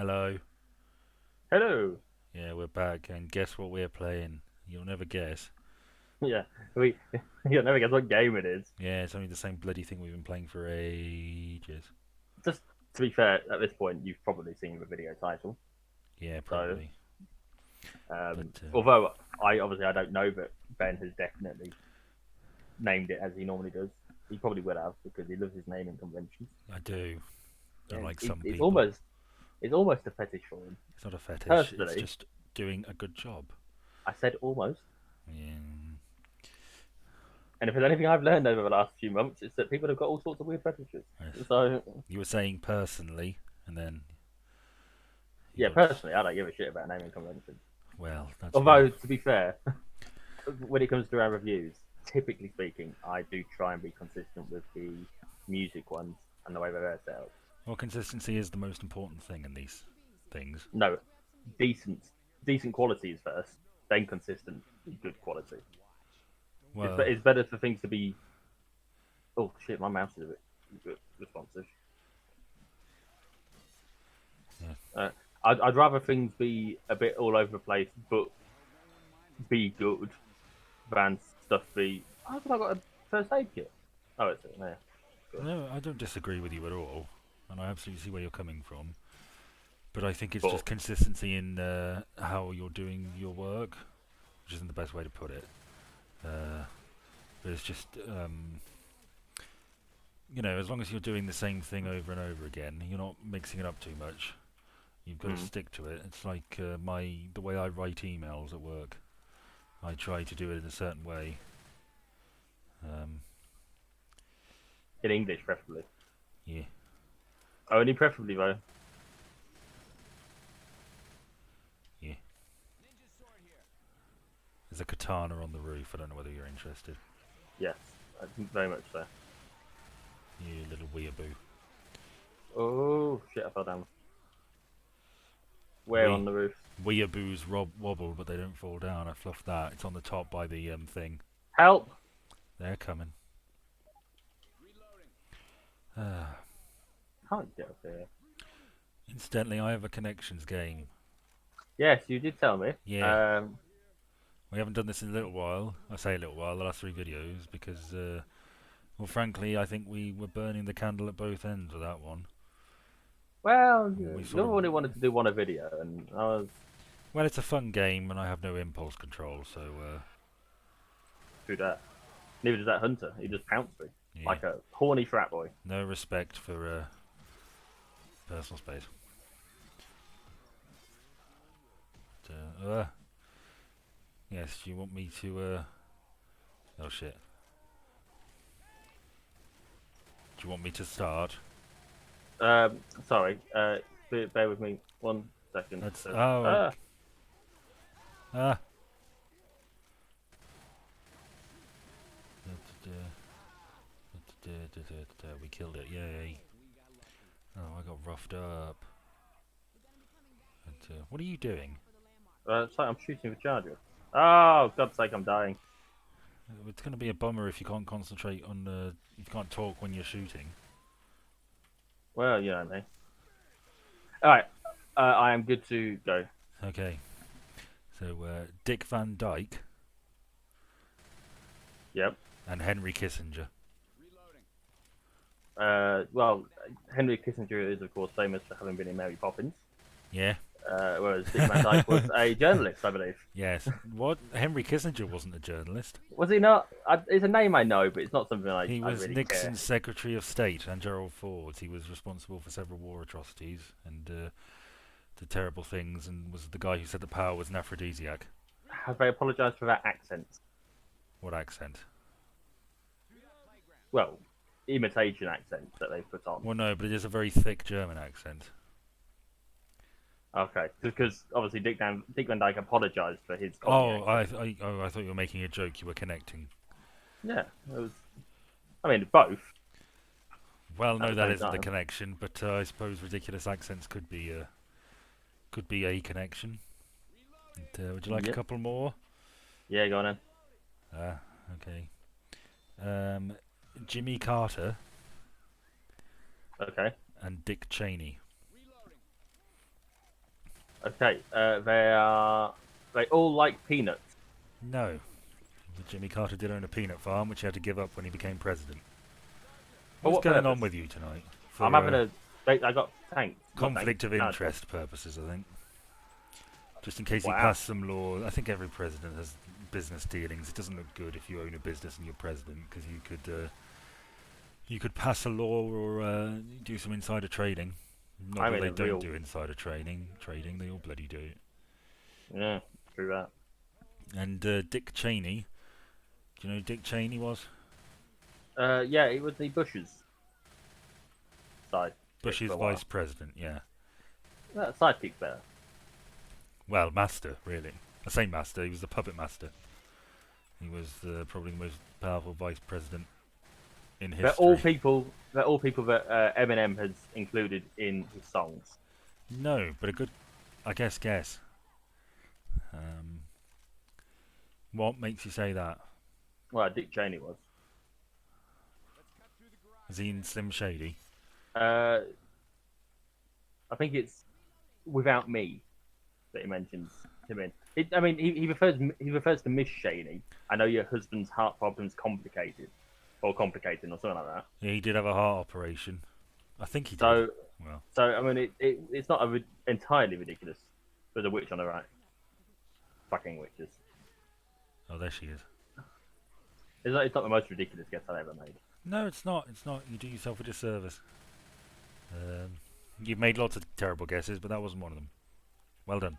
Hello. Hello. Yeah, we're back, and guess what we're playing? You'll never guess. Yeah, we. You'll never guess what game it is. Yeah, it's only the same bloody thing we've been playing for ages. Just to be fair, at this point, you've probably seen the video title. Yeah, So, probably. But although I don't know, but Ben has definitely named it as he normally does. He probably would have because he loves his naming conventions. I do. Yeah, Unlike some it's people. almost a fetish for him. It's not a fetish, it's Personally, just doing a good job. I said almost. Yeah. And if there's anything I've learned over the last few months, it's that people have got all sorts of weird fetishes. Yes. So, You were saying personally, and then you yeah, got. personally, I don't give a shit about naming conventions. Well, that's fair. Although, to be fair, when it comes to our reviews, typically speaking, I do try and be consistent with the music ones and the way they're set up. Well, consistency is the most important thing in these things. No, decent, decent quality is first, then consistent, good quality. Well, It's better for things to be. Oh shit, my mouse is a bit responsive. yeah. Uh, I'd rather things be a bit all over the place, but be good, than stuff be. How have I got a first aid kit? Oh, it's there. Good. No, I don't disagree with you at all, and I absolutely see where you're coming from. But I think it's But just consistency in how you're doing your work, which isn't the best way to put it. Uh, but it's just, as long as you're doing the same thing over and over again, you're not mixing it up too much. You've got to mm, stick to it. It's like the way I write emails at work. I try to do it in a certain way. Um, in English, preferably. yeah, Only preferably though. yeah. There's a katana on the roof. I don't know whether you're interested. Yes, very much so. You little weeaboo. Oh shit! I fell down. Where on Wee. the roof? Weeaboos wobble, but they don't fall down. I fluffed that. It's on the top by the thing. Help! They're coming. Ah. Can't get up here. Incidentally, I have a connections game. Yes, you did tell me. Yeah, we haven't done this in a little while. I say a little while, the last three videos, because, well, frankly, I think we were burning the candle at both ends with that one. Well, We sort you're the of, one who wanted to do one a video, and I was well, it's a fun game, and I have no impulse control, so, do that. Neither does that hunter. He just pounced me yeah, like a horny frat boy. no respect for personal space. But, yes, you want me to, oh shit. Do you want me to start? Sorry. Bear with me 1 second. That's, So, oh, ah. We killed it, yay. Oh, I got roughed up. But, what are you doing? sorry, I'm shooting the charger. Oh, God's sake, I'm dying. It's going to be a bummer if you can't concentrate on if you can't talk when you're shooting. Well, you know me. All right, I am good to go. Okay, so Dick Van Dyke Yep. and Henry Kissinger. Well, Henry Kissinger is, of course, famous for having been in Mary Poppins, Yeah, whereas Dick Van Dyke was a journalist, I believe. yes. What? Henry Kissinger wasn't a journalist. Was he not? It's a name I know, but it's not something He I was really care. Nixon's Secretary of State and Gerald Ford. He was responsible for several war atrocities and did terrible things, and was the guy who said that power was an aphrodisiac. Have they apologised for that accent? What accent? Well, imitation accent that they put on. Well, no, but it is a very thick German accent. Okay, because obviously Dick Van Dyke apologised for his Cockney Oh, accent. I thought you were making a joke. You were connecting. Yeah, it was. I mean, both Well, at no, the that same isn't the time. connection, but I suppose ridiculous accents could be a connection. And, would you like a Yep. couple more? Yeah, go on then. Ah, okay. Um, Jimmy Carter Okay. and Dick Cheney. Okay, they all like peanuts. No. Jimmy Carter did own a peanut farm, which he had to give up when he became president. For What's what going on purpose? with you tonight? I'm For having a. I got tanks, not tanks. conflict of No, interest purposes, I think. Just in case he wow. passed some law. I think every president has business dealings. It doesn't look good if you own a business and you're president, because you could pass a law or do some insider trading. Not I'm that in they a don't real. do insider trading, they all bloody do it. Yeah, true that. And Dick Cheney, do you know who Dick Cheney was? Yeah, it was the Bush's sidekick Bush's for a vice while. president, yeah. Sidekick's better. Well, master, really. I say master, he was the puppet master. He was probably the most powerful vice president in They're all history. people. They're all people that Eminem has included in his songs. No, but a good, I guess. Um, what makes you say that? Well, Dick Cheney was. Is he in Slim Shady? Uh, I think it's without me that he mentions him in. I mean, he refers to Miss Cheney. I know your husband's heart problem's complicated, or complicating, or something like that. Yeah, he did have a heart operation. I think he did. So, Well, so I mean, it's not entirely ridiculous. There's a witch on the right. Fucking witches. oh, there she is. It's not the most ridiculous guess I've ever made. No, it's not. It's not. You do yourself a disservice. Um, you've made lots of terrible guesses, but that wasn't one of them. Well done.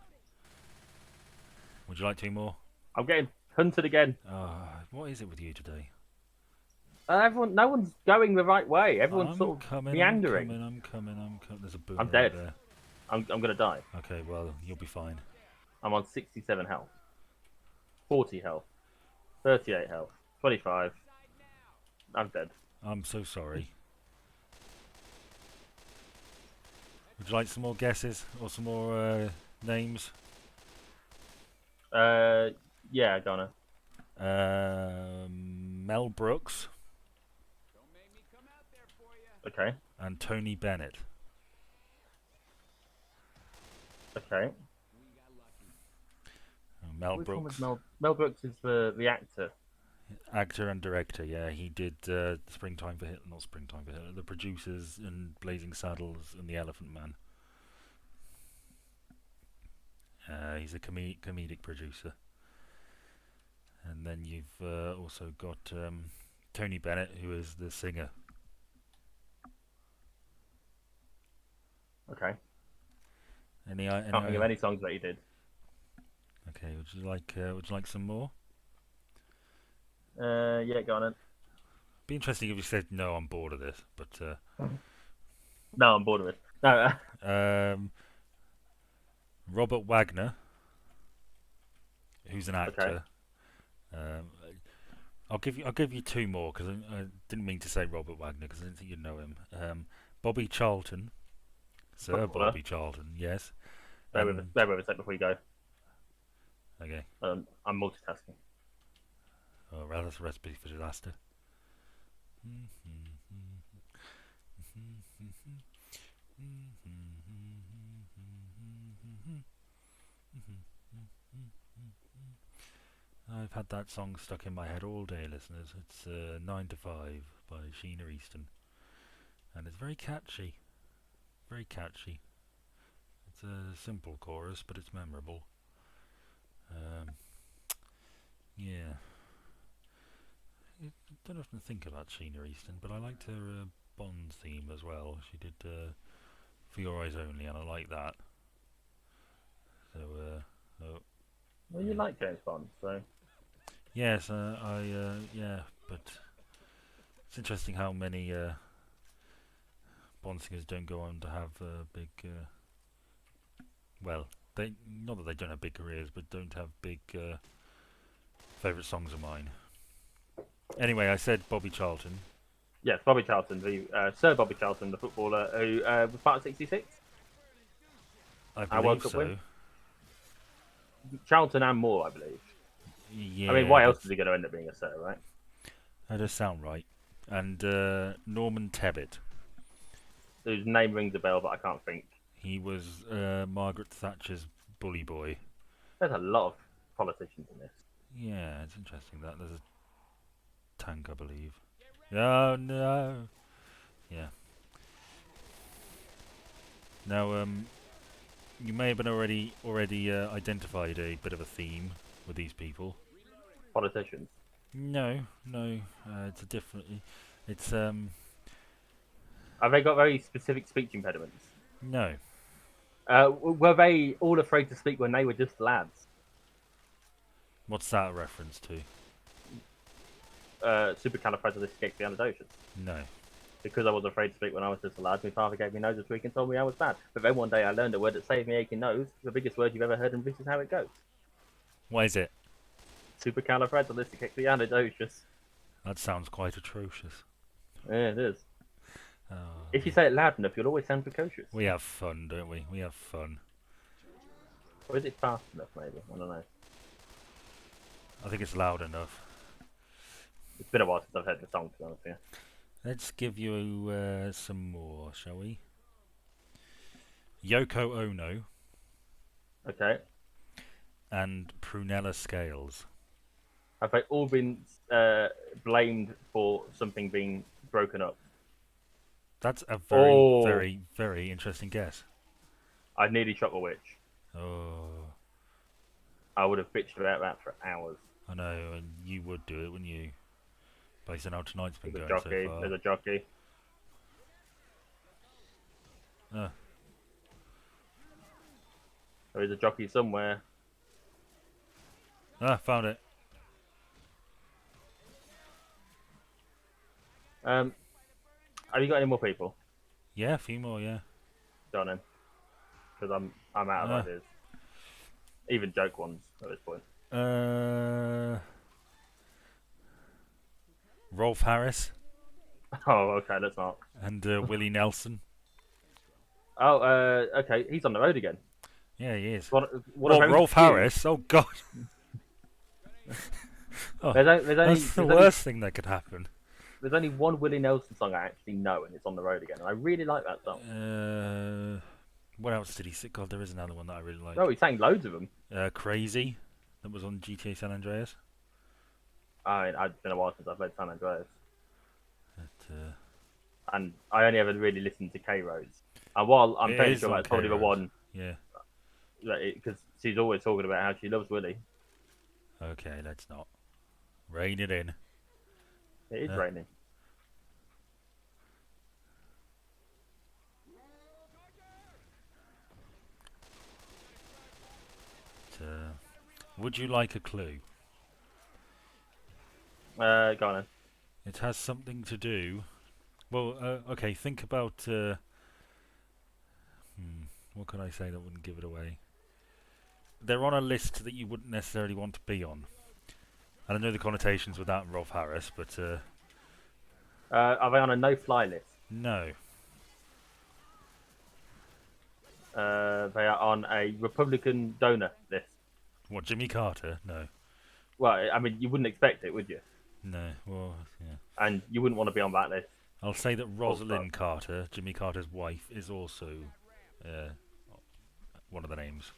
Would you like two more? I'm getting hunted again. What is it with you today? No one's going the right way. Everyone's I'm sort of coming, meandering. I'm coming. There's a I'm boomer over dead. there. I'm gonna die. Okay, well, you'll be fine. I'm on 67 health, 40 health, 38 health, 25. I'm dead. I'm so sorry. Would you like some more guesses or some more names? Yeah, Donna. Mel Brooks Okay, and Tony Bennett. okay. Mel Which one was Brooks, Mel Brooks is the actor. actor and director. Yeah, he did Springtime for Hitler, not Springtime for Hitler. The Producers and Blazing Saddles and The Elephant Man. He's a comedic producer. And then you've also got Tony Bennett, who is the singer. Okay. Any Can't think of any songs that he did. Okay, would you like some more? Yeah, go on then. Be interesting if you said no. I'm bored of this, but No, I'm bored of it. No. Robert Wagner, who's an Okay. actor. Um, I'll give you two more because I didn't mean to say Robert Wagner because I didn't think you'd know him. Bobby Charlton, Sir Footballer. Bobby Charlton, yes. Bear with a sec before you go. Okay. I'm multitasking. Oh, well, that's a recipe for disaster. I've had that song stuck in my head all day, listeners. It's 9 to 5 by Sheena Easton. And it's very catchy. Very catchy. It's a simple chorus, but it's memorable. Yeah. I don't often think about Sheena Easton, but I liked her Bond theme as well. She did For Your Eyes Only, and I like that. So, Well, you like James Bond, so. yes, yeah, but it's interesting how many Bond singers don't go on to have big, well, they not that they don't have big careers, but don't have big favourite songs of mine. Anyway, I said Bobby Charlton. Yes, Bobby Charlton, the Sir Bobby Charlton, the footballer who was part of '66. I I World believe Cup so. win. Charlton and Moore, I believe. Yeah, I mean, why else is he going to end up being a Sir, right? that does sound right. And Norman Tebbit. Whose name rings a bell, but I can't think. He was Margaret Thatcher's bully boy. There's a lot of politicians in this. Yeah, it's interesting that there's a tank, I believe. Oh no! Yeah. Now, you may have been already identified a bit of a theme with these people. Politicians. No, no, it's a different. It's Have they got very specific speech impediments? no. Were they all afraid to speak when they were just lads? What's that a reference to? Supercalifragilisticexpialidocious. No. Because I was afraid to speak when I was just a lad, my father gave me nose this week and told me I was bad. But then one day I learned a word that saved me aching nose, the biggest word you've ever heard, and this is how it goes. Why is it? Supercalifragilisticexpialidocious. That sounds quite atrocious. Yeah, it is. Oh, If you say it loud enough, you'll always sound precocious. we have fun, don't we? We have fun. Or is it fast enough, maybe? I don't know. I think it's loud enough. It's been a while since I've heard the song, to be honest with you. Let's give you some more, shall we? Yoko Ono Okay. and Prunella Scales. Have they all been blamed for something being broken up? That's a very, very, very interesting guess. I nearly shot the witch. Oh, I would have bitched about that for hours. I know, and you would do it, wouldn't you? Based on how tonight's been There's a going jockey. so far. There's a jockey. Ah, There is a jockey somewhere. found it. Have you got any more people? Yeah, a few more, yeah. Go on then. Because I'm out of ideas. Even joke ones at this point. Rolf Harris Oh, okay, let's not. and Willie Nelson. Oh, okay, he's on the road again. Yeah, he is. What Well, a very Rolf few. Harris? Oh, God. Oh, There's only, that's the worst thing that could happen. There's only one Willie Nelson song I actually know, and it's On the Road Again. And I really like that song. What else did he sing? God, there is another one that I really like. Oh, he sang loads of them. Crazy, that was on GTA San Andreas. It's been a while since I've played San Andreas. But, And I only ever really listened to K Rose. And while I'm It fairly is sure on that's probably the K-Rose. one, yeah. because she's always talking about how she loves Willie. Okay, let's not. Rein it in. It is raining. Would you like a clue? Go on then. It has something to do. Well, okay. Think about. What could I say that wouldn't give it away? They're on a list that you wouldn't necessarily want to be on. And I know the connotations with that and Rolf Harris, but Are they on a no-fly list? no. They are on a Republican donor list. What, Jimmy Carter? No. Well, I mean, you wouldn't expect it, would you? No. Well, yeah. And you wouldn't want to be on that list. I'll say that Rosalind Carter, Jimmy Carter's wife, is also one of the names.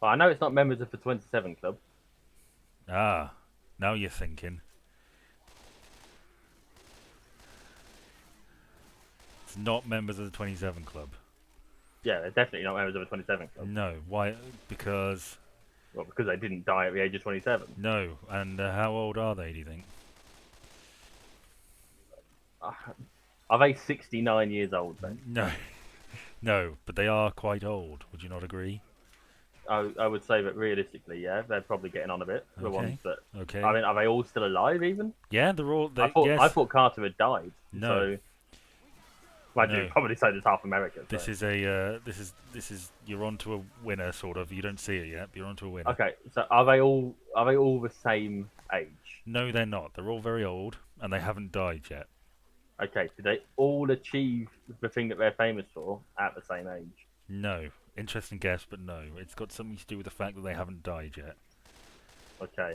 Well, I know it's not members of the 27 Club. Ah, now you're thinking. It's not members of the 27 Club. Yeah, they're definitely not members of the 27 Club. No. Why? Because... Well, because they didn't die at the age of 27. No. And how old are they, do you think? Are they 69 years old then? No. No, but they are quite old. Would you not agree? I would say that realistically, yeah, they're probably getting on a bit. The Okay. ones that, Okay. I mean, are they all still alive even? Yeah, they're all... I yes. thought Carter had died. No. So, well, No. you'd probably say there's half America. So. This is a... This is... You're onto a winner, sort of. You don't see it yet, but you're onto a winner. Okay, so are they all the same age? No, they're not. They're all very old, and they haven't died yet. Okay, did they all achieve the thing that they're famous for at the same age? No. Interesting guess, but no. It's got something to do with the fact that they haven't died yet. Okay.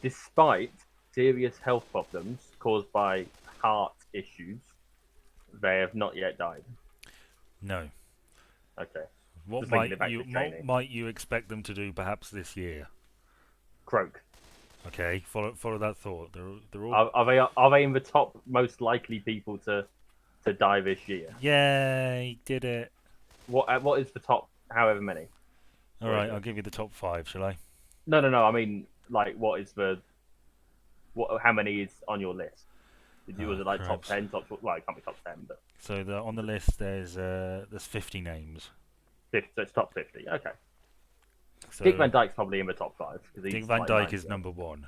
Despite serious health problems caused by heart issues, They have not yet died. No. Okay. What Just linking might it back you to training. expect them to do perhaps this year? Croak. Okay, follow that thought. They're all Are they in the top most likely people to die this year? yay, did it. What is the top? However many? All What is right, I'll it? give you the top five, shall I? No. I mean, like, what is the what? How many is on your list? Was Oh, it like top crabs. 10? Top well, it can't be top 10, but So on the list there's 50 names. 50, so it's top 50. Okay. Dick So Van Dyke's probably in the top five because Dick he's Van like Dyke 90. is number one.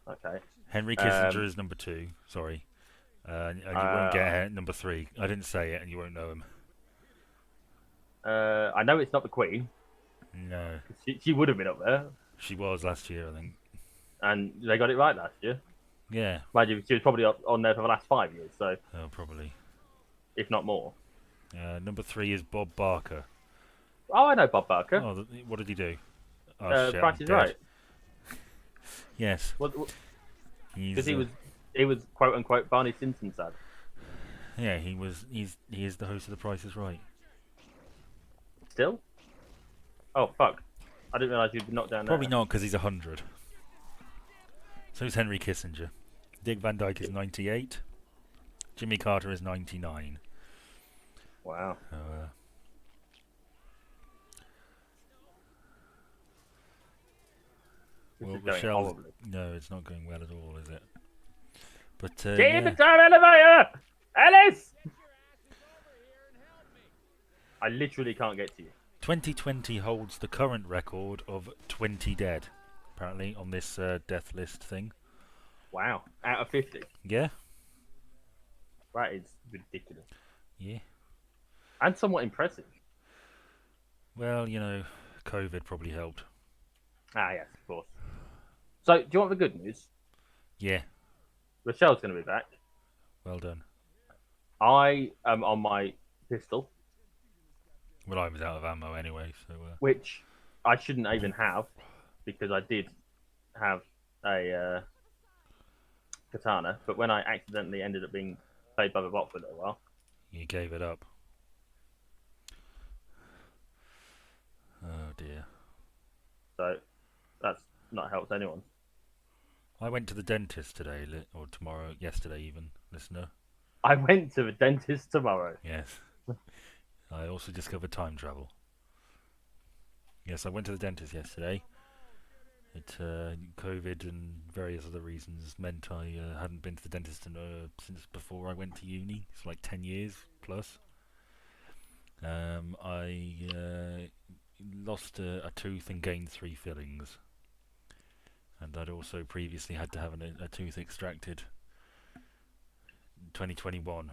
Okay. Henry Kissinger Um. is number two. Sorry, and you won't Uh. get number three. I didn't say it, and you won't know him. I know it's not the Queen. No, She would have been up there, she was last year, I think. and they got it right last year. Yeah, Mind you, she was probably on there for the last 5 years, so oh, probably. if not more. Number three is Bob Barker. Oh, I know Bob Barker. Oh, what did he do? Oh shit, I'm Price is dead. Right. Yes, Because he's he was quote unquote Barney Stinson sad. yeah, he is the host of The Price is Right. Still? Oh fuck! I didn't realize you'd been knocked down Probably there. not because he's 100. So is Henry Kissinger. Dick Van Dyke is 98. Jimmy Carter is 99. Wow. This Well, is going Rochelle's horribly. no, it's not going well at all, is it? But Get in the yeah, time elevator, Alice. I literally can't get to you. 2020 holds the current record of 20 dead. Apparently on this death list thing. Wow. Out of 50. Yeah, That is ridiculous. yeah. And somewhat impressive. Well, you know, COVID probably helped. Ah, yes, of course. So, do you want the good news? Yeah, Rochelle's going to be back. well done. I am on my pistol, Well, I was out of ammo anyway, so which I shouldn't even have because I did have a katana. But when I accidentally ended up being played by the bot for a little while, you gave it up. Oh dear. so that's not helped anyone. I went to the dentist today, or tomorrow, yesterday even, listener. I went to the dentist tomorrow. Yes. I also discovered time travel. Yes, I went to the dentist yesterday. COVID and various other reasons meant I hadn't been to the dentist since before I went to uni. It's like 10 years plus. I lost a tooth and gained 3 fillings. And I'd also previously had to have a tooth extracted in 2021.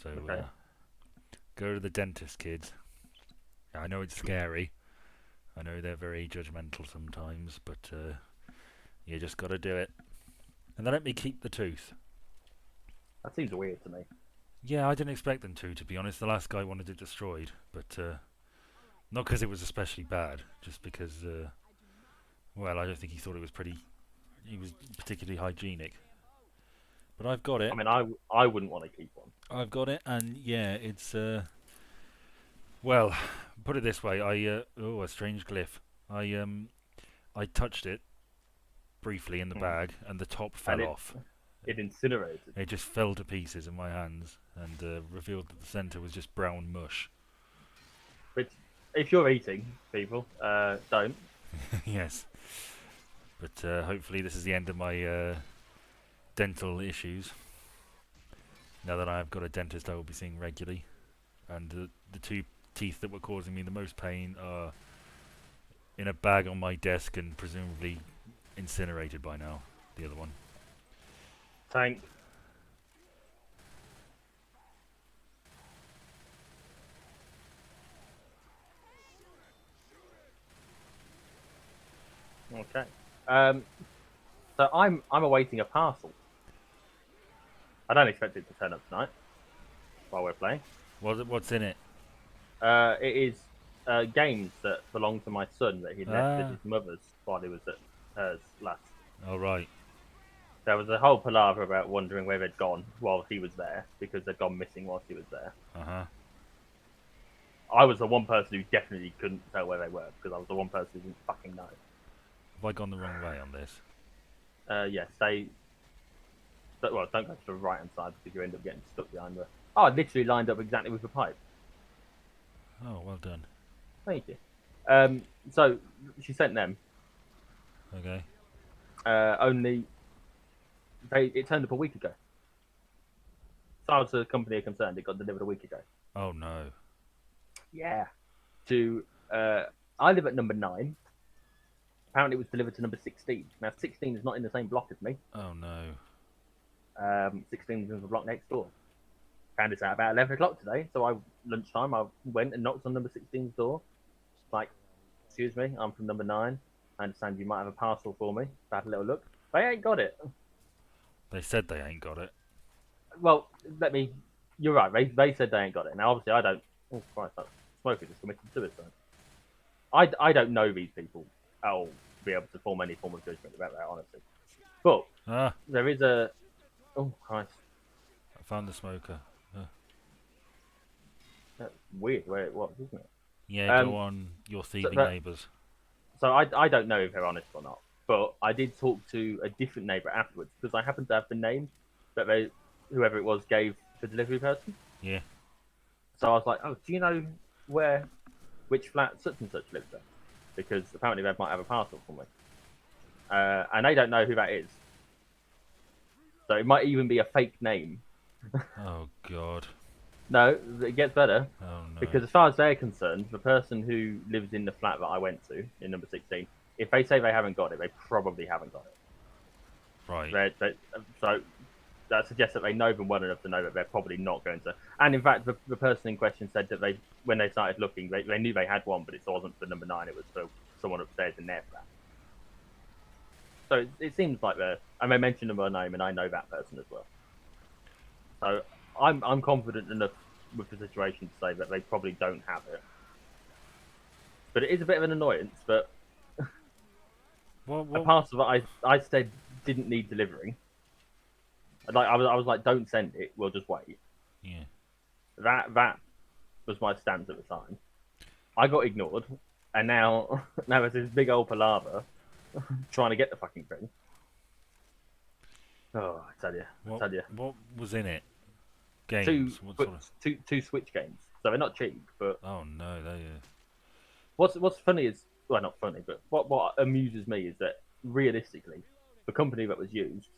So Okay. go to the dentist, kids. I know it's scary. I know they're very judgmental sometimes, but you just got to do it. And they let me keep the tooth. That seems weird to me. Yeah, I didn't expect them to be honest. The last guy wanted it destroyed, but not because it was especially bad, just because, well, I don't think he thought it was he was particularly hygienic. But I've got it. I mean, I wouldn't want to keep one. I've got it, and yeah, it's, well, put it this way, oh, a strange glyph. I touched it briefly in the bag, and the top fell off. It incinerated. It just fell to pieces in my hands, and revealed that the centre was just brown mush. Which, if you're eating, people, don't. Yes. But hopefully this is the end of my dental issues. Now that I've got a dentist I will be seeing regularly. And the 2 teeth that were causing me the most pain are in a bag on my desk and presumably incinerated by now. The other one. Tank. Okay. So I'm awaiting a parcel. I don't expect it to turn up tonight while we're playing. What's in it? It is games that belong to my son that he left at his mother's while he was at hers last. Oh, right. There was a whole palaver about wondering where they'd gone while he was there because they'd gone missing whilst he was there. Uh-huh. I was the one person who definitely couldn't tell where they were because I was the one person who didn't fucking know. Have I gone the wrong way on this? Yeah, well, don't go to the right hand side because you end up getting stuck behind the. Oh, I literally lined up exactly with the pipe. Oh, well done. Thank you. So she sent them. Okay. Only it turned up a week ago. As far as the company are concerned, it got delivered a week ago. Oh no. Yeah. To I live at number 9. Apparently, it was delivered to number 16. Now, 16 is not in the same block as me. Oh no. 16 is in the block next door. Found this out about 11 o'clock today. So lunchtime, I went and knocked on number 16's door. Like, excuse me, I'm from number 9. I understand you might have a parcel for me. So I had a little look. They ain't got it. They said they ain't got it. Well, you're right. They said they ain't got it. Now, obviously, I don't. Oh, Christ, that smoker just committed suicide. I don't know these people at all to be able to form any form of judgment about that, honestly. But Ah, there is a. Oh, Christ. I found the smoker. That's weird where it was, isn't it? Yeah, go on, your thieving neighbours. So I don't know if they're honest or not, but I did talk to a different neighbour afterwards because I happened to have the name that whoever it was, gave the delivery person. Yeah. So I was like, oh, do you know which flat such and such lives there? Because apparently they might have a parcel for me. And they don't know who that is. So it might even be a fake name. Oh god. No, it gets better. Oh no. Because as far as they're concerned, the person who lives in the flat that I went to, in number 16, if they say they haven't got it, they probably haven't got it. Right. So that suggests that they know them well enough to know that they're probably not going to. And in fact, the person in question said that when they started looking, they knew they had one, but it wasn't for number 9, it was for someone upstairs in their flat. So it seems like and they mentioned them by name, and I know that person as well. So I'm confident enough with the situation to say that they probably don't have it. But it is a bit of an annoyance. But a parcel that I said didn't need delivering. Like I was like, don't send it. We'll just wait. Yeah. That was my stance at the time. I got ignored, and now there's this big old palaver trying to get the fucking thing. Oh, I tell you. What was in it? Games. Two Switch games. So they're not cheap, but oh no, they. What's funny is, well, not funny, but what amuses me is that realistically, the company that was used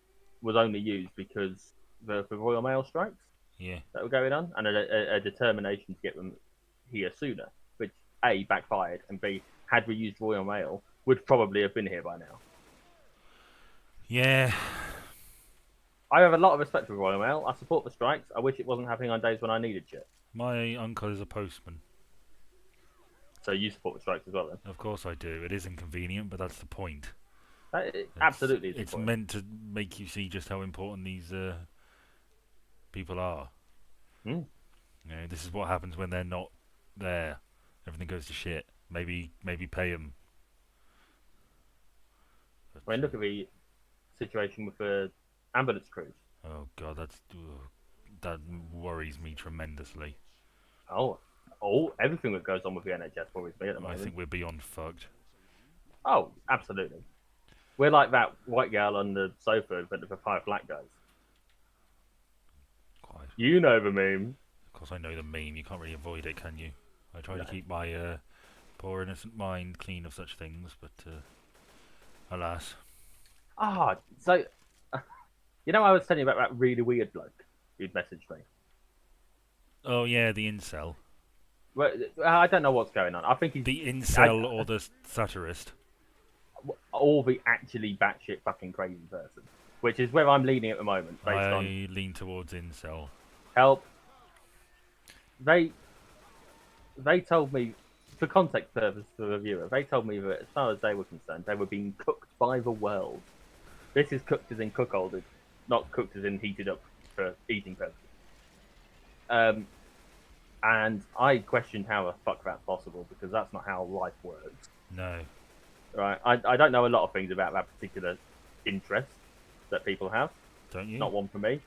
was only used because the Royal Mail strikes that were going on, and a determination to get them here sooner, which A, backfired, and B, had we used Royal Mail, would probably have been here by now. Yeah. I have a lot of respect for Royal Mail. I support the strikes. I wish it wasn't happening on days when I needed shit. My uncle is a postman. So you support the strikes as well, then? Of course I do. It is inconvenient, but that's the point. Absolutely, it's meant to make you see just how important these people are. Mm. You know, this is what happens when they're not there. Everything goes to shit. Maybe pay them. I mean, look at the situation with the ambulance crews. Oh god, that worries me tremendously. Oh, everything that goes on with the NHS worries me at the moment. I think we're beyond fucked. Oh, absolutely. We're like that white girl on the sofa, but the 5 black guys. Quite. You know the meme. Of course I know the meme. You can't really avoid it, can you? I try to keep my poor innocent mind clean of such things, but alas. So you know I was telling you about that really weird bloke who'd messaged me. Oh yeah, the incel. Well, I don't know what's going on. I think he's the incel or the satirist, or the actually batshit fucking crazy person, which is where I'm leaning at the moment. I lean towards incel. Help. They told me, for context purposes for the viewer, they told me that as far as they were concerned, they were being cooked by the world. This is cooked as in cuckolded, not cooked as in heated up for eating purposes. And I questioned how the fuck that's possible, because that's not how life works. No. Right? I don't know a lot of things about that particular interest, that people have. Don't you? Not one for me.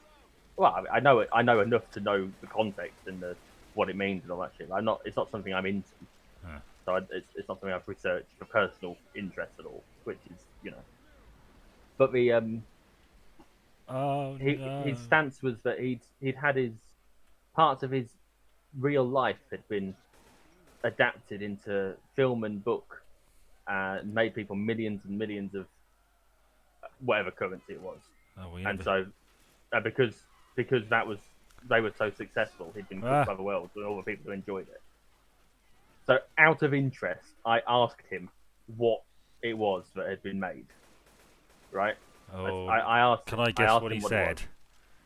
Well, I know it. I know enough to know the context and what it means and all that shit. I'm not. It's not something I'm into. Huh. So it's not something I've researched for personal interest at all. Which is, you know. But the Oh no. his stance was that he'd had his parts of his real life had been adapted into film and book and made people millions and millions of whatever currency it was. Oh, well, you And never. so because that was they were so successful, he'd been cooked Ah. by the world and all the people who enjoyed it. So out of interest, I asked him what it was that had been made. Right? Oh, I asked can I I guess asked what he him what it was. said?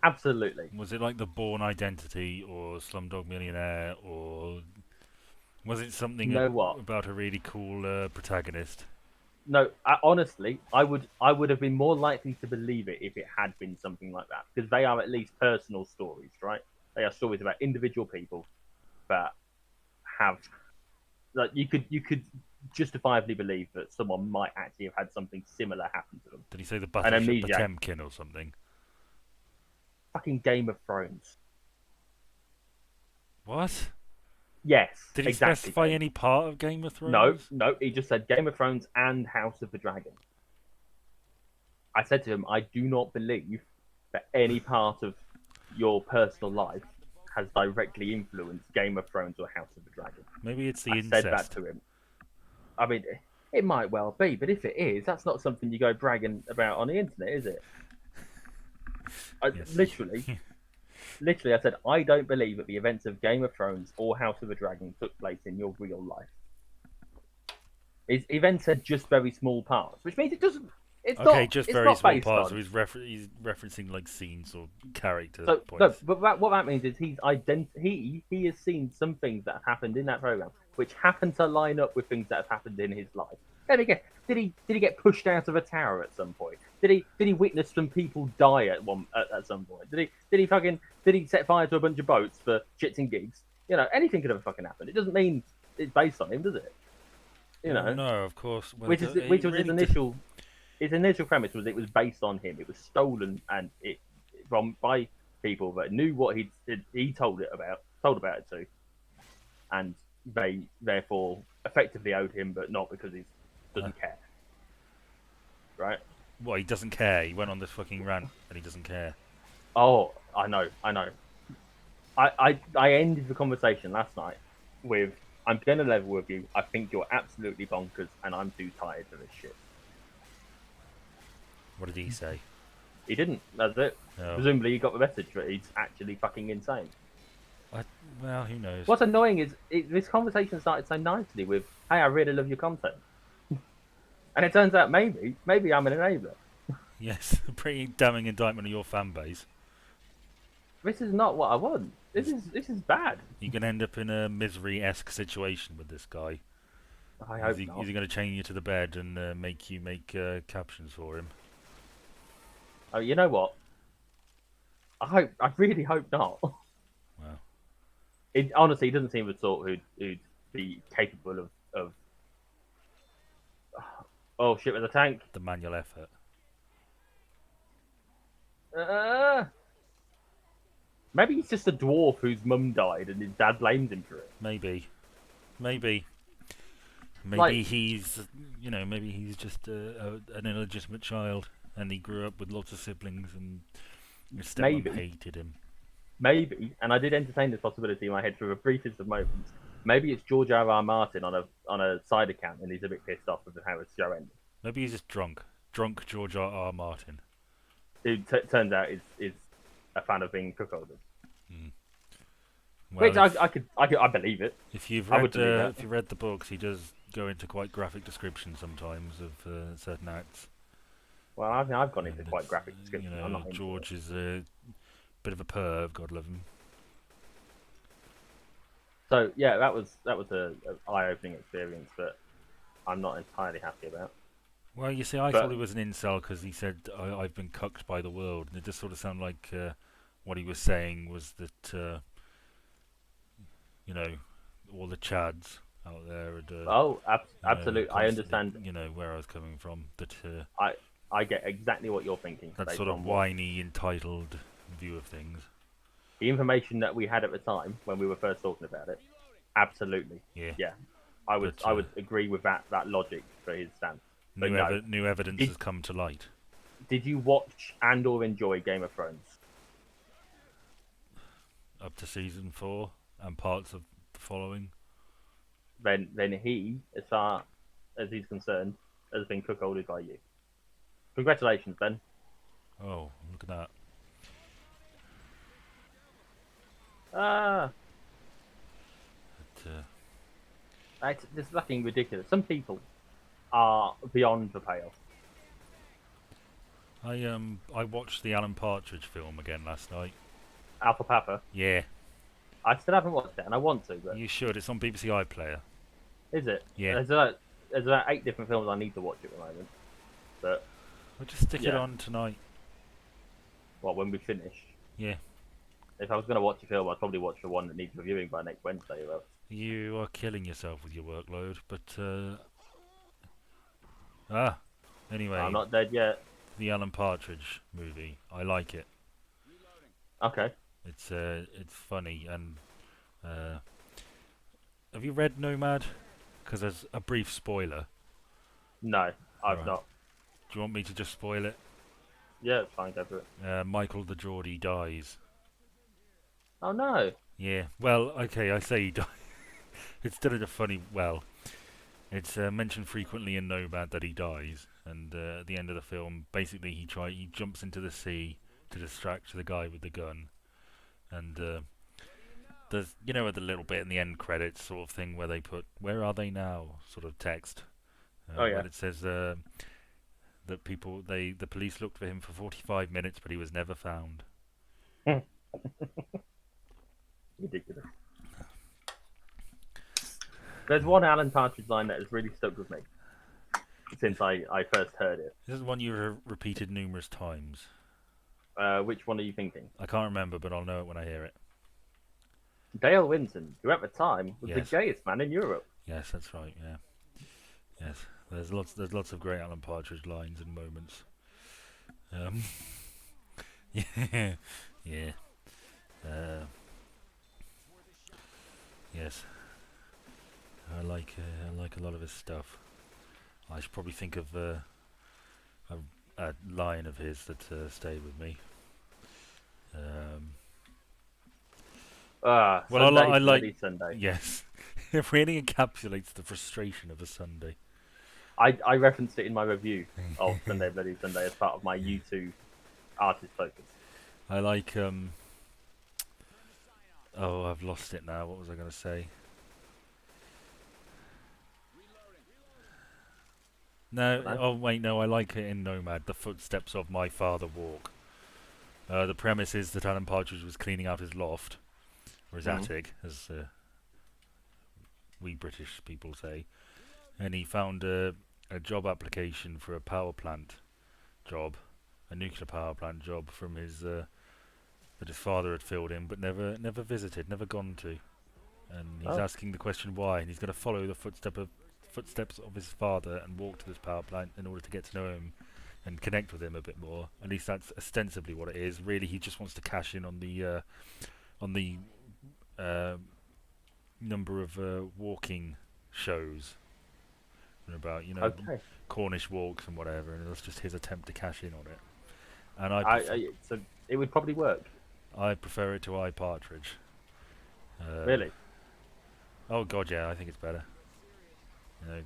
Absolutely. Was it like The Bourne Identity or Slumdog Millionaire, or was it something You know what? about a really cool protagonist? No, honestly, I would have been more likely to believe it if it had been something like that, because they are at least personal stories, right? They are stories about individual people that have like you could justifiably believe that someone might actually have had something similar happen to them. Did he say the An Battleship amnesiac, Potemkin or something? fucking Game of Thrones. What? Yes, Did he exactly, specify mate. any part of Game of No, Thrones? no, he just said Game of Thrones and House of the Dragon. I said to him, I do not believe that any part of your personal life has directly influenced Game of Thrones or House of the Dragon. Maybe it's the I said that incest. to him. I mean, it might well be, but if it is, that's not something you go bragging about on the internet, is it? Yes. Literally, I said, I don't believe that the events of Game of Thrones or House of the Dragon took place in your real life. His events are just very small parts, which means it doesn't. It's Okay, not. just It's very not small based parts. on. So he's referencing like scenes or character So no, points. but what that means is he has seen some things that have happened in that program which happen to line up with things that have happened in his life. Then again, did he get pushed out of a tower at some point? Did he witness some people die at some point? Did he set fire to a bunch of boats for shits and gigs? You know, anything could have fucking happened. It doesn't mean it's based on him, does it? You Well, know, no, of course. Well, which he was really did. his initial premise was it was based on him. It was stolen and it from by people that knew what he told about it to, and they therefore effectively owed him, but not because he Uh, doesn't care, right? well, he doesn't care. He went on this fucking rant and he doesn't care. Oh, I know, I know. I ended the conversation last night with, "I'm gonna level with you. I think you're absolutely bonkers, and I'm too tired for this shit." What did he say? He didn't. That's it. Oh, Presumably, he got the message that he's actually fucking insane. I, well, who knows? What's annoying is this conversation started so nicely with, "Hey, I really love your content," and it turns out maybe I'm an enabler. Yes, a pretty damning indictment of your fan base. This is not what I want. This Is is this is bad. you can end up in a misery-esque situation with this guy. I Is hope he not. is he going to chain you to the bed and make you make captions for him? Oh, you know what? I really hope not. Well, It honestly, he doesn't seem the sort who'd be capable of. Oh shit! With a tank. the manual effort. Uh, maybe he's just a dwarf whose mum died and his dad blames him for it. Maybe, maybe, Like maybe maybe he's just an illegitimate child, and he grew up with lots of siblings, and his stepmom maybe hated him. maybe, and I did entertain this possibility in my head for the briefest of moments. Maybe it's George R. Martin on a side account, and he's a bit pissed off with how his show ended. Maybe he's just drunk George R. Martin. Who turns out is a fan of being cuckolded, Mm. which Well, I believe it. if you've I would read believe that. if you read the books, he does go into quite graphic descriptions sometimes of certain acts. Well, I've gone into And quite it's graphic description. I'm not into it. George is a bit of a perv. God love him. So yeah, that was a eye-opening experience that I'm not entirely happy about. Well, you see, I thought But he was an incel because he said I've been cucked by the world, and it just sort of sounded like what he was saying was that you know all the chads out there had absolutely, I constantly, understand. where I was coming from. That I I get exactly what you're thinking That based sort of on what whiny, entitled view of things. the information that we had at the time when we were first talking about it. Absolutely, Yeah, yeah. I would but I would agree with that logic for his stance. But no, new evidence did has come to light. did you watch and or enjoy Game of Thrones? Up to season 4 and parts of the following. Then he, as far as he's concerned, has been cuckolded by you. Congratulations, Ben. Oh, look at that. Ah, But, this is fucking ridiculous. Some people are beyond the pale. I watched the Alan Partridge film again last night. Alpha Papa. Yeah, I still haven't watched it, and I want to. But you should. It's on BBC iPlayer. is it? Yeah, There's about 8 different films I need to watch at the moment. But we'll just stick it yeah, on tonight. well, when we finish. Yeah, If I was going to watch a film, I'd probably watch the one that needs reviewing by next Wednesday. Well, you are killing yourself with your workload, but I'm anyway, not dead yet. the Alan Partridge movie. I like it. Okay. It's funny and have you read Nomad? Because there's a brief spoiler. No, I've Alright. not. Do you want me to just spoil it? Yeah, it's fine. Go for it. Michael the Geordie dies. Oh no. Yeah. Well, okay, I say he died. It's still a funny. Well, it's mentioned frequently in Nomad that he dies, and at the end of the film, basically he jumps into the sea to distract the guy with the gun, and there's at the little bit in the end credits sort of thing where they put "Where are they now?" sort of text. Oh yeah. When it says that the police looked for him for 45 minutes, but he was never found. Ridiculous. There's one Alan Partridge line that has really stuck with me since I first heard it. This is one you repeated numerous times. Which one are you thinking? I can't remember, but I'll know it when I hear it. Dale Winton, who at the time was Yes. the gayest man in Europe. Yes, that's right. Yeah. Yes. There's lots of great Alan Partridge lines and moments. Yeah. Yeah. Yes. I like a lot of his stuff. I should probably think of a line of his that stayed with me. Well, Well, I like. Sunday. Yes, it really encapsulates the frustration of a Sunday. I referenced it in my review of Sunday Bloody Sunday as part of my YouTube artist focus. I like. Oh, I've lost it now. What was I going to say? No. Oh wait, no. I like it in Nomad. The footsteps of my father walk. The premise is that Alan Partridge was cleaning out his loft, or his attic, as we British people say, and he found a job application for a power plant job, a nuclear power plant job from his that his father had filled in, but never visited, never gone to, and he's asking the question why, and he's going to follow the footsteps of his father and walk to this power plant in order to get to know him and connect with him a bit more. At least that's ostensibly what it is. Really, he just wants to cash in on the number of walking shows about Cornish walks and whatever, and it was just his attempt to cash in on it. And so it would probably work. I prefer it to I Partridge. Really? Oh god, yeah, I think it's better.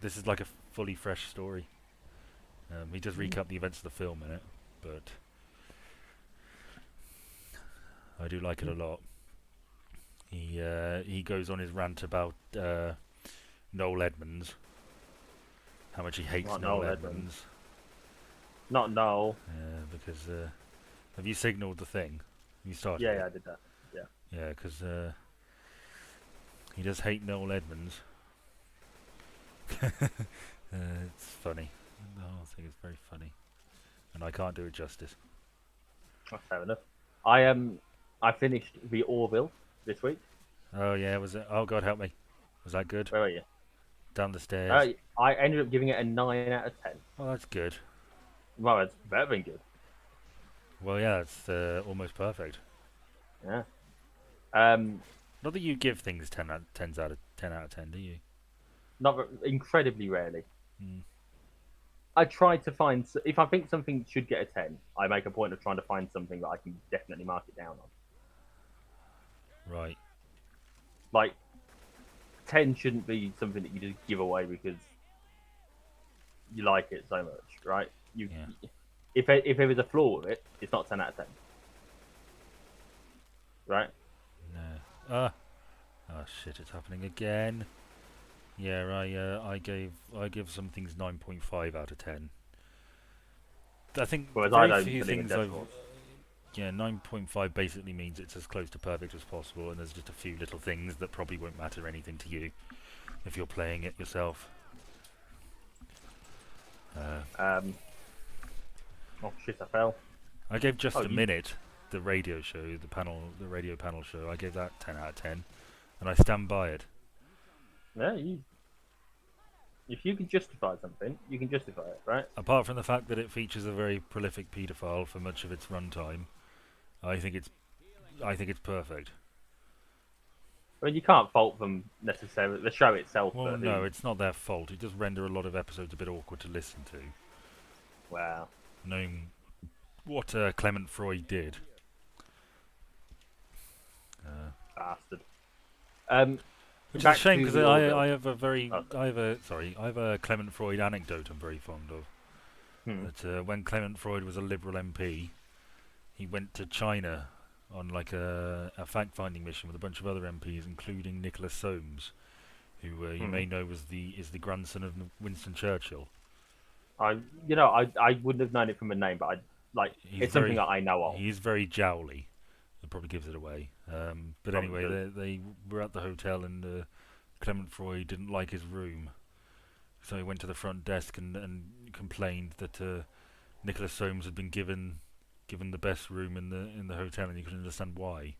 This is like a fully fresh story. He does recap the events of the film in it, but I do like it a lot. He goes on his rant about Noel Edmonds, how much he hates Noel Edmonds. Not Noel. Because have you signalled the thing? You started. Yeah, I did that. Yeah. Yeah, because he does hate Noel Edmonds. It's funny. The whole thing is very funny, and I can't do it justice. That's fair enough. I finished the Orville this week. Oh yeah, was it? Oh god, help me. Was that good? Where are you? Down the stairs. I ended up giving it a 9 out of 10. Oh, that's good. Well, it's better than good. Well, yeah, it's almost perfect. Yeah. Um, Not that you give things 10 out of 10 out of 10, do you? incredibly rarely. Mm, I try to find if I think something should get a 10, I make a point of trying to find something that I can definitely mark it down on. right. Like 10 shouldn't be something that you just give away because you like it so much, right? You Yeah. if there is a flaw with it, it's not 10 out of 10, right? No. Oh shit! It's happening again. Yeah, I give some things 9.5 out of 10. I think Whereas I very don't few believe in things I've decimals. yeah 9.5 basically means it's as close to perfect as possible, and there's just a few little things that probably won't matter anything to you if you're playing it yourself. Uh, Um, oh shit, I fell. I gave Oh, just a you, minute the radio show, the radio panel show. I gave that 10 out of 10, and I stand by it. yeah, you. If you can justify something, you can justify it, right? Apart from the fact that it features a very prolific paedophile for much of its runtime, I think it's I think it's perfect. I mean, you can't fault them necessarily. The show itself, Well, but no, the it's not their fault. It does render a lot of episodes a bit awkward to listen to, wow, knowing what Clement Freud did. Uh, bastard. which is a Back shame to because the Orville. I Oh, have a sorry, I have a Clement Freud anecdote I'm very fond of. hmm. That when Clement Freud was a Liberal MP, he went to China on like a fact-finding mission with a bunch of other MPs, including Nicholas Soames, who you Hmm. may know was the grandson of Winston Churchill. I, I wouldn't have known it from a name, but I like it's something that I know of. He's very jowly. That probably gives it away. But Probably anyway, does. they were at the hotel and Clement Freud didn't like his room, so he went to the front desk and complained that Nicholas Soames had been given the best room in the hotel, and he couldn't understand why.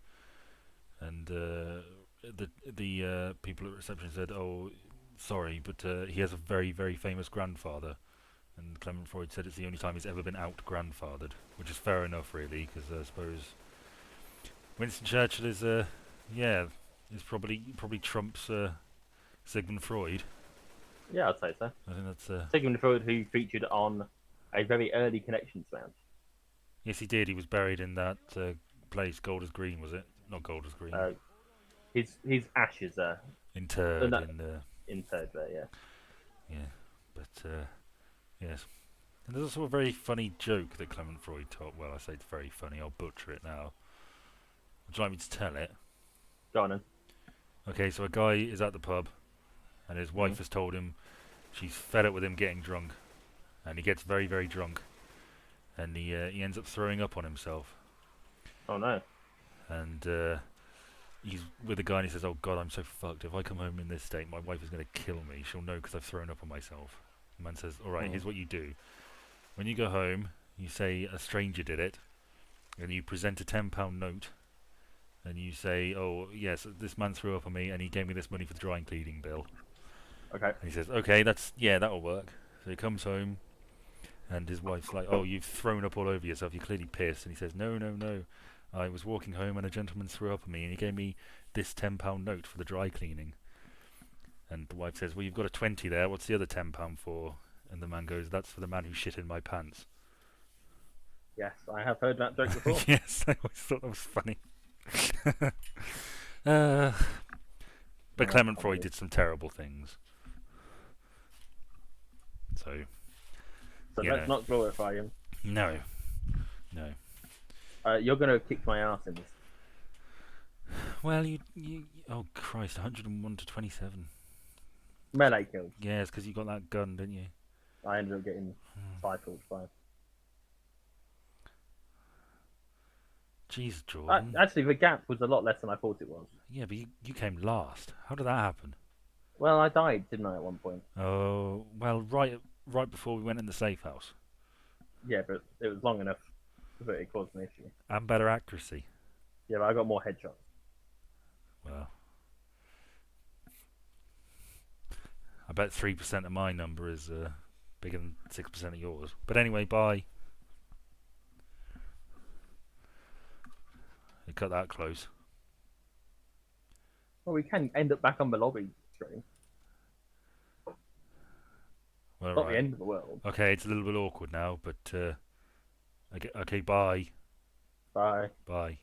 And the people at reception said, "Oh, sorry, but he has a very famous grandfather." And Clement Freud said it's the only time he's ever been out grandfathered, which is fair enough, really, because I suppose Winston Churchill is yeah, is probably trumps Sigmund Freud. Yeah, I'd say so. I think that's Sigmund Freud, who featured on a very early Connections round. yes, he did. He was buried in that place, Golders Green, was it? Not Golders Green. Uh, his ashes are Interred no, in interred there. Yeah. yeah, but yes. And there's also a very funny joke that Clement Freud told. Well, I say it's very funny. I'll butcher it now. Would you like me to tell it? Go on then. Okay, so a guy is at the pub, and his wife Mm. has told him she's fed up with him getting drunk, and he gets very drunk, and he ends up throwing up on himself, Oh no. and he's with a guy and he says, "Oh God, I'm so fucked. If I come home in this state, my wife is going to kill me. She'll know because I've thrown up on myself." The man says, "All right, Mm. here's what you do. When you go home, you say a stranger did it, and you present a £10 note, and you say, "Oh yes, this man threw up on me, and he gave me this money for the dry cleaning bill." Okay. And he says, "Okay, that'll work." So he comes home, and his wife's like, "Oh, you've thrown up all over yourself. You're clearly pissed." And he says, "No. I was walking home, and a gentleman threw up on me, and he gave me this £10 note for the dry cleaning." And the wife says, "Well, you've got a 20 there. What's the other £10 for?" And the man goes, "That's for the man who shit in my pants." Yes, I have heard that joke before. Yes, I always thought that was funny. uh, but Oh, Clement Freud comedy. did some terrible things. So, So you let's know. not glorify him. No. No. You're gonna kick my ass in this. Well, you oh Christ, 101 to 27. Melee kills. Yeah, it's because you got that gun, didn't you? I ended up getting cycled by. Jeez, Jordan. Actually, the gap was a lot less than I thought it was. Yeah, but you came last. How did that happen? Well, I died, didn't I, at one point? Oh, well, right before we went in the safe house. Yeah, but it was long enough that it caused an issue. And better accuracy. Yeah, but I got more headshots. Well, I bet 3% of my number is Bigger than 6% of yours. But anyway, bye. You cut that close. Well, we can end up back on the lobby screen. Well, Not the right. end of the world. Okay, it's a little bit awkward now, but okay, bye. Bye. Bye.